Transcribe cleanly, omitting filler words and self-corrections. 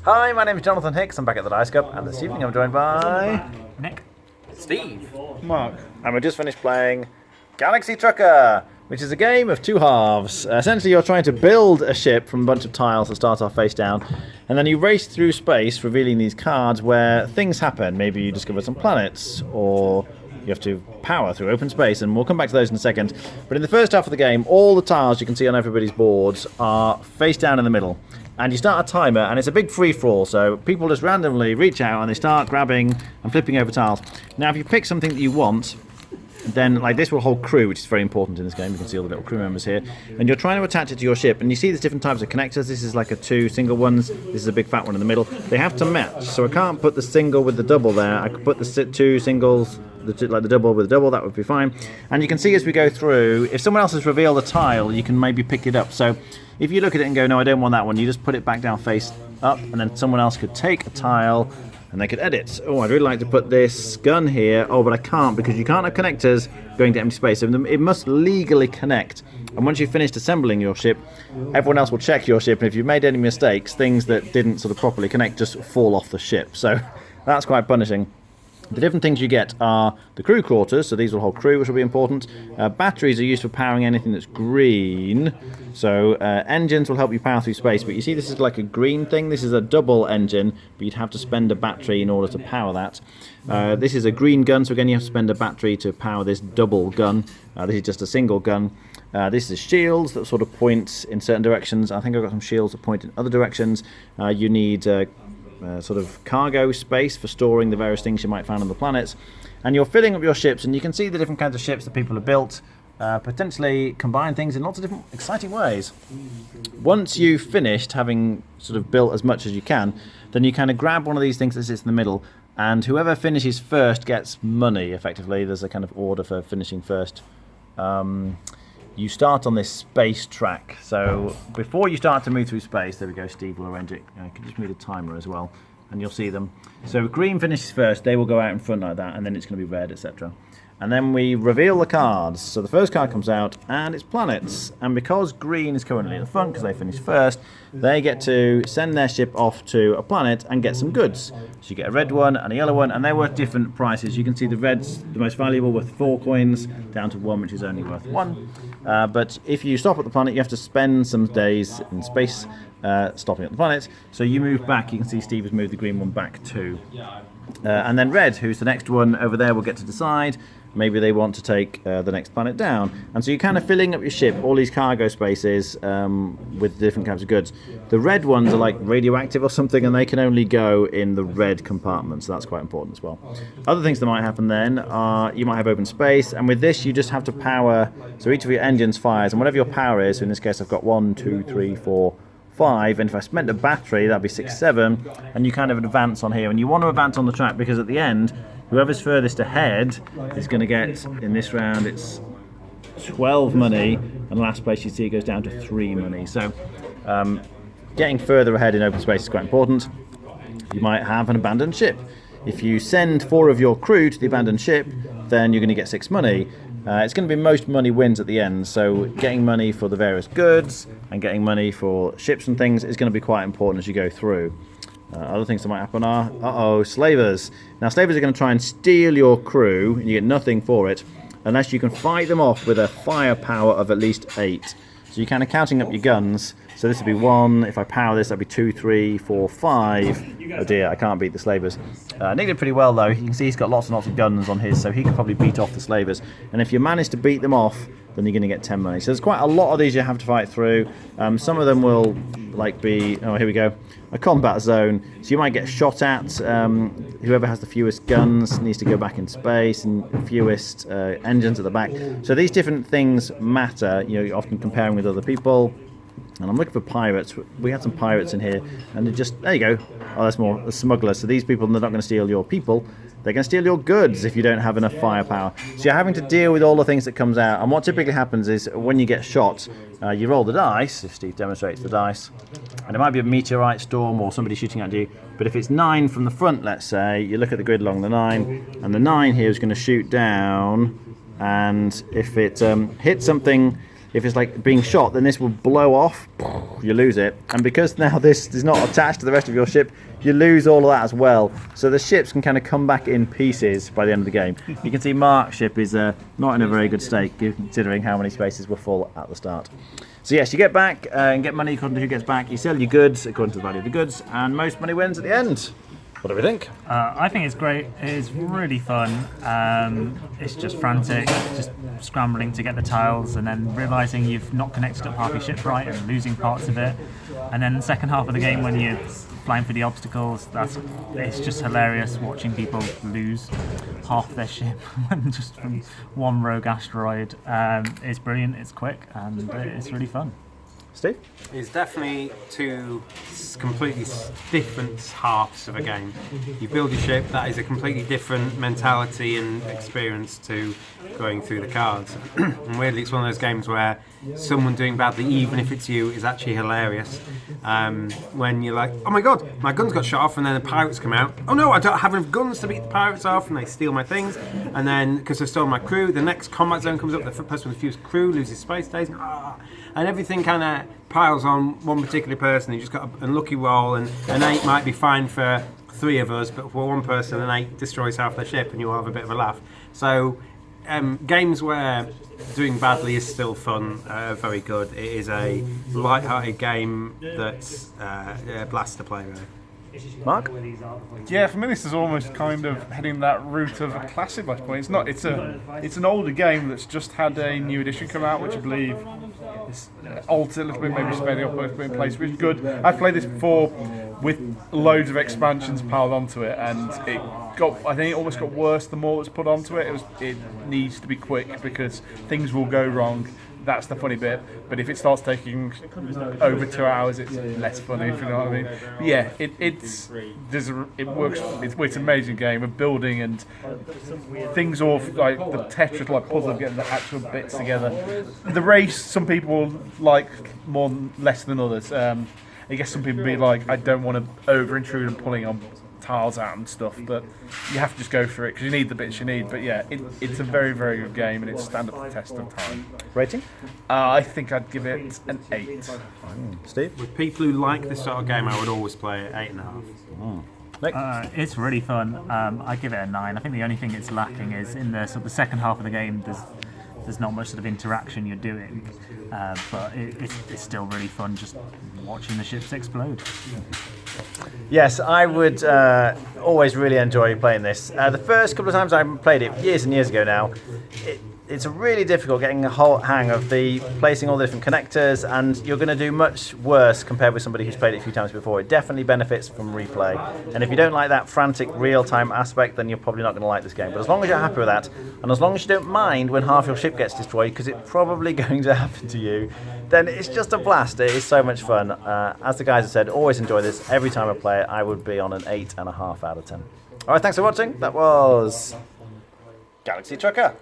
Hi, my name is Jonathan Hicks. I'm back at the Dice Cup, and this evening I'm joined by Nick. Steve. Mark. and we just finished playing Galaxy Trucker, which is a game of two halves. Essentially, you're trying to build a ship from a bunch of tiles that start off face down, and then you race through space, revealing these cards where things happen. Maybe you discover some planets, or you have to power through open space, and we'll come back to those in a second. But in the first half of the game, all the tiles you can see on everybody's boards are face down in the middle. And you start a timer, and it's a big free-for-all, so people just randomly reach out and they start grabbing and flipping over tiles. Now, if you pick something that you want, then like this will hold crew, which is very important in this game. You can see all the little crew members here, and you're trying to attach it to your ship, and you see there's different types of connectors. This is like a two single ones, this is a big fat one in the middle. They have to match, so I can't put the single with the double there. I could put the two singles, like the double with the double, that would be fine. And you can see as we go through, if someone else has revealed a tile, you can maybe pick it up. So if you look at it and go, no, I don't want that one, you just put it back down face up, and then someone else could take a tile and they could edit. Oh, I'd really like to put this gun here. Oh, but I can't, because you can't have connectors going to empty space. So it must legally connect. And once you've finished assembling your ship, everyone else will check your ship, and if you've made any mistakes, things that didn't sort of properly connect just fall off the ship. So that's quite punishing. The different things you get are the crew quarters, so these will hold crew, which will be important. Batteries are used for powering anything that's green. So engines will help you power through space, but you see this is like a green thing. This is a double engine, but you'd have to spend a battery in order to power that. This is a green gun, so again you have to spend a battery to power this double gun. This is just a single gun. This is shields that sort of point in certain directions. I think I've got some shields that point in other directions. You need sort of cargo space for storing the various things you might find on the planets, and you're filling up your ships, and you can see the different kinds of ships that people have built, potentially combine things in lots of different exciting ways. Once you've finished having sort of built as much as you can, then you kind of grab one of these things that sits in the middle, and whoever finishes first gets money, effectively. There's a kind of order for finishing first. You start on this space track, so before you start to move through space, there we go, Steve will arrange it. I can just move the timer as well, and you'll see them. So green finishes first, they will go out in front like that, and then it's going to be red, etc. And then we reveal the cards. So the first card comes out, and it's planets. And because green is currently at the front, because they finished first, they get to send their ship off to a planet and get some goods. So you get a red one and a yellow one, and they're worth different prices. You can see the red's the most valuable, worth 4 coins, down to 1, which is only worth 1. But if you stop at the planet, you have to spend some days in space stopping at the planet. So you move back. You can see Steve has moved the green one back too. And then red, who's the next one over there, will get to decide. Maybe they want to take the next planet down. And so you're kind of filling up your ship, all these cargo spaces with different kinds of goods. The red ones are like radioactive or something, and they can only go in the red compartment, so that's quite important as well. Other things that might happen then are you might have open space, and with this you just have to power, so each of your engines fires, and whatever your power is, so in this case I've got 1, 2, 3, 4, 5, and if I spent a battery, that'd be 6, 7, and you kind of advance on here, and you want to advance on the track because at the end, whoever's furthest ahead is going to get, in this round, it's 12 money, and last place you see it goes down to 3 money. So getting further ahead in open space is quite important. You might have an abandoned ship. If you send 4 of your crew to the abandoned ship, then you're going to get 6 money. It's going to be most money wins at the end, so getting money for the various goods and getting money for ships and things is going to be quite important as you go through. Other things that might happen are, slavers. Now, slavers are going to try and steal your crew, and you get nothing for it, unless you can fight them off with a firepower of at least 8. So you're kind of counting up your guns. So this would be 1, if I power this, that'd be 2, 3, 4, 5. Oh dear, I can't beat the slavers. Nick did pretty well though. You can see he's got lots and lots of guns on his, so he could probably beat off the slavers. And if you manage to beat them off, then you're going to get 10 money. So there's quite a lot of these you have to fight through. Some of them will like be, oh here we go, a combat zone. So you might get shot at. Whoever has the fewest guns needs to go back in space, and fewest engines at the back. So these different things matter. You know, you're often comparing with other people. And I'm looking for pirates. We had some pirates in here, and they're just, there you go. Oh, that's more a smuggler. So these people, they're not going to steal your people. They're going to steal your goods if you don't have enough firepower. So you're having to deal with all the things that comes out. And what typically happens is when you get shot, you roll the dice, if Steve demonstrates the dice, and it might be a meteorite storm or somebody shooting at you. But if it's 9 from the front, let's say, you look at the grid along the 9, and the 9 here is going to shoot down, and if it hits something, if it's like being shot, then this will blow off. you lose it. And because now this is not attached to the rest of your ship, you lose all of that as well. So the ships can kind of come back in pieces by the end of the game. You can see Mark's ship is not in a very good state, considering how many spaces were full at the start. So yes, you get back and get money according to who gets back. You sell your goods according to the value of the goods, and most money wins at the end. What do we think? I think it's great. It's really fun. It's just frantic, just scrambling to get the tiles and then realising you've not connected up half your ship right and losing parts of it. And then the second half of the game when you're flying through the obstacles, it's just hilarious watching people lose half their ship just from one rogue asteroid. It's brilliant, it's quick, and it's really fun. Steve? It's definitely two completely different halves of a game. You build your ship, that is a completely different mentality and experience to going through the cards. And weirdly, it's one of those games where someone doing badly, even if it's you, is actually hilarious. When you're like, oh my god, my guns got shot off, and then the pirates come out. Oh no, I don't have enough guns to beat the pirates off, and they steal my things. And then, because I've stolen my crew, the next combat zone comes up, the person with the fewest crew loses space days, and everything kind of piles on one particular person. You just got an unlucky roll, and an 8 might be fine for 3 of us, but for one person, an 8 destroys half their ship, and you all have a bit of a laugh. So, games where doing badly is still fun, very good. It is a light-hearted game that's a blast to play with. Mark? Yeah, for me this is almost kind of heading that route of a classic match point. It's not. It's an older game that's just had a new edition come out, which I believe is altered a little bit, maybe sped it up a little bit in place, which is good. I've played this before with loads of expansions piled onto it, and I think it almost got worse the more that's put onto it. It needs to be quick because things will go wrong. That's the funny bit, but if it starts taking over 2 hours, it's less funny, if you know what I mean. But yeah, it works. It's an amazing game of building and things all like the Tetris like puzzle of getting the actual bits together. The race, some people like less than others. I guess some people be like, I don't want to over intrude and pulling on tiles out and stuff, but you have to just go for it because you need the bits you need. But yeah, it's a very, very good game and it's stand up to the test of time. Rating? I think I'd give it an 8. Steve? With people who like this sort of game, I would always play it 8.5. It's really fun. I give it a 9. I think the only thing it's lacking is in the sort of the second half of the game. There's not much sort of interaction you're doing, but it's still really fun just watching the ships explode. Yes, I would always really enjoy playing this. The first couple of times I played it, years and years ago now, it's really difficult getting a whole hang of the placing all the different connectors, and you're going to do much worse compared with somebody who's played it a few times before. It definitely benefits from replay, and if you don't like that frantic real-time aspect, then you're probably not going to like this game. But as long as you're happy with that, and as long as you don't mind when half your ship gets destroyed, because it's probably going to happen to you, then it's just a blast. It is so much fun. As the guys have said, always enjoy this. Every time I play it, I would be on an 8.5 out of 10. All right, thanks for watching. That was Galaxy Trucker.